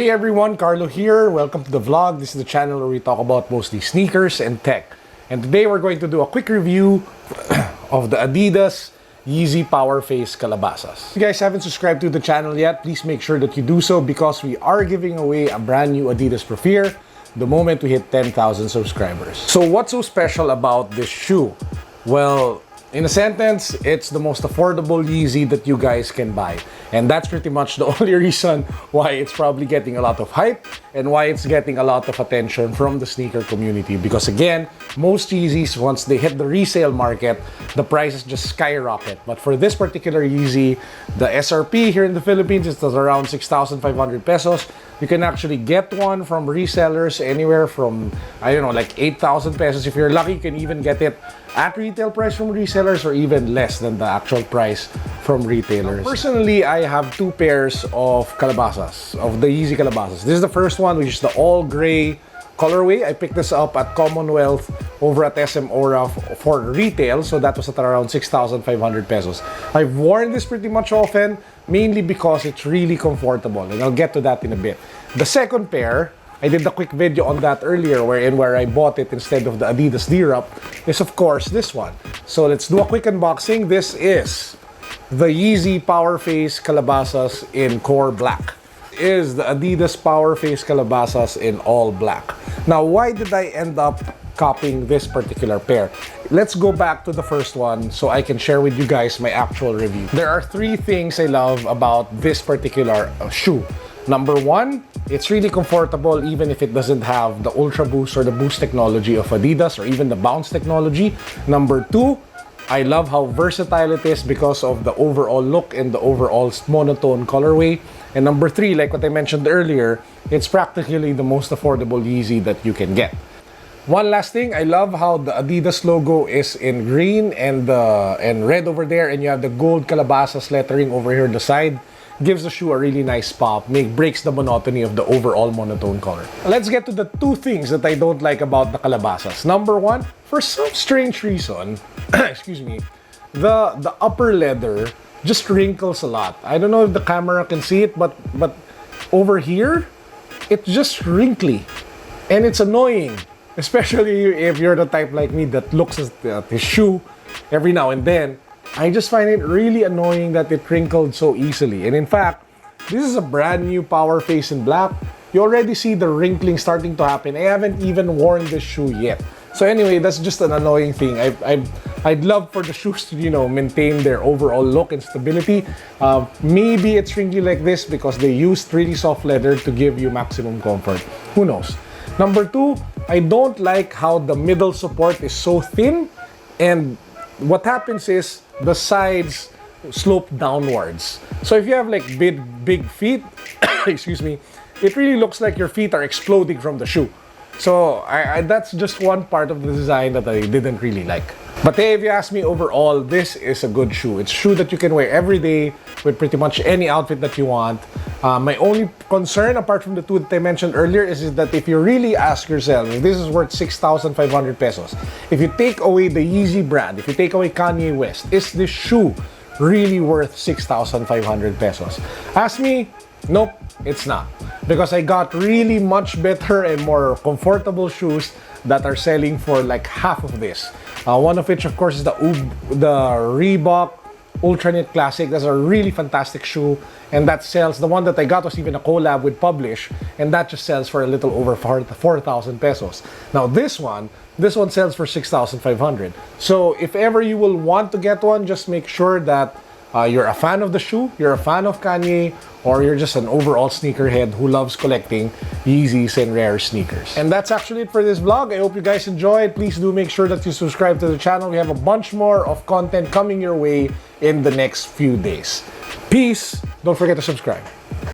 Hey everyone, Carlo here. Welcome to the vlog. This is the channel where we talk about mostly sneakers and tech. And today we're going to do a quick review of the adidas Yeezy Powerphase Calabasas. If you guys haven't subscribed to the channel yet, please make sure that you do so because we are giving away a brand new Adidas Profire the moment we hit 10,000 subscribers. So what's so special about this shoe? Well, in a sentence, it's the most affordable Yeezy that you guys can buy. And that's pretty much the only reason why it's probably getting a lot of hype and why it's getting a lot of attention from the sneaker community. Because again, most Yeezys, once they hit the resale market, the prices just skyrocket. But for this particular Yeezy, the SRP here in the Philippines is around 6,500 pesos. You can actually get one from resellers anywhere from, I don't know, like 8,000 pesos. If you're lucky, you can even get it at retail price from resellers or even less than the actual price from retailers. Personally, I have two pairs of Calabasas, of the Yeezy Calabasas. This is the first one, which is the all gray colorway. I picked this up at Commonwealth over at SM Aura for retail, so that was at around 6,500 pesos. I've worn this pretty much often, mainly because it's really comfortable, and I'll get to that in a bit. The second pair, I did a quick video on that earlier where I bought it instead of the Adidas D-Rup, is of course this one. So let's do a quick unboxing. This is the Yeezy Powerphase Calabasas in core black. Is the Adidas Powerphase Calabasas in all black. Now, why did I end up copying this particular pair? Let's go back to the first one so I can share with you guys my actual review. There are three things I love about this particular shoe. Number one, it's really comfortable even if it doesn't have the Ultra Boost or the Boost technology of Adidas or even the Bounce technology. Number two, I love how versatile it is because of the overall look and the overall monotone colorway. And number three, like what I mentioned earlier, it's practically the most affordable Yeezy that you can get. One last thing, I love how the Adidas logo is in green and red over there, and you have the gold Calabasas lettering over here on the side. Gives the shoe a really nice pop, breaks the monotony of the overall monotone color. Let's get to the two things that I don't like about the Calabasas. Number one, for some strange reason, excuse me, the upper leather just wrinkles a lot. I don't know if the camera can see it, but over here, it's just wrinkly. And it's annoying, especially if you're the type like me that looks at his shoe every now and then. I just find it really annoying that it wrinkled so easily. And in fact, this is a brand new Powerphase in black. You already see the wrinkling starting to happen. I haven't even worn this shoe yet. So anyway, that's just an annoying thing. I'd love for the shoes to, maintain their overall look and stability. Maybe it's wrinkly like this because they used really soft leather to give you maximum comfort. Who knows? Number two, I don't like how the middle support is so thin, and what happens is the sides slope downwards. So if you have like big feet, excuse me, it really looks like your feet are exploding from the shoe. So that's just one part of the design that I didn't really like. But hey, if you ask me overall, this is a good shoe. It's a shoe that you can wear every day with pretty much any outfit that you want. My only concern, apart from the two that I mentioned earlier, is that if you really ask yourself, if this is worth 6,500 pesos, if you take away the Yeezy brand, if you take away Kanye West, is this shoe really worth 6,500 pesos? Ask me, nope, it's not. Because I got really much better and more comfortable shoes that are selling for like half of this. One of which, of course, is the Reebok Ultra Knit Classic. That's a really fantastic shoe, and that sells. The one that I got was even a collab with Publish, and that just sells for a little over 4,000 pesos. Now this one sells for 6,500. So if ever you will want to get one, just make sure that you're a fan of the shoe, you're a fan of Kanye, or you're just an overall sneakerhead who loves collecting Yeezys and rare sneakers. And that's actually it for this vlog. I hope you guys enjoyed. Please do make sure that you subscribe to the channel. We have a bunch more of content coming your way in the next few days. Peace. Don't forget to subscribe.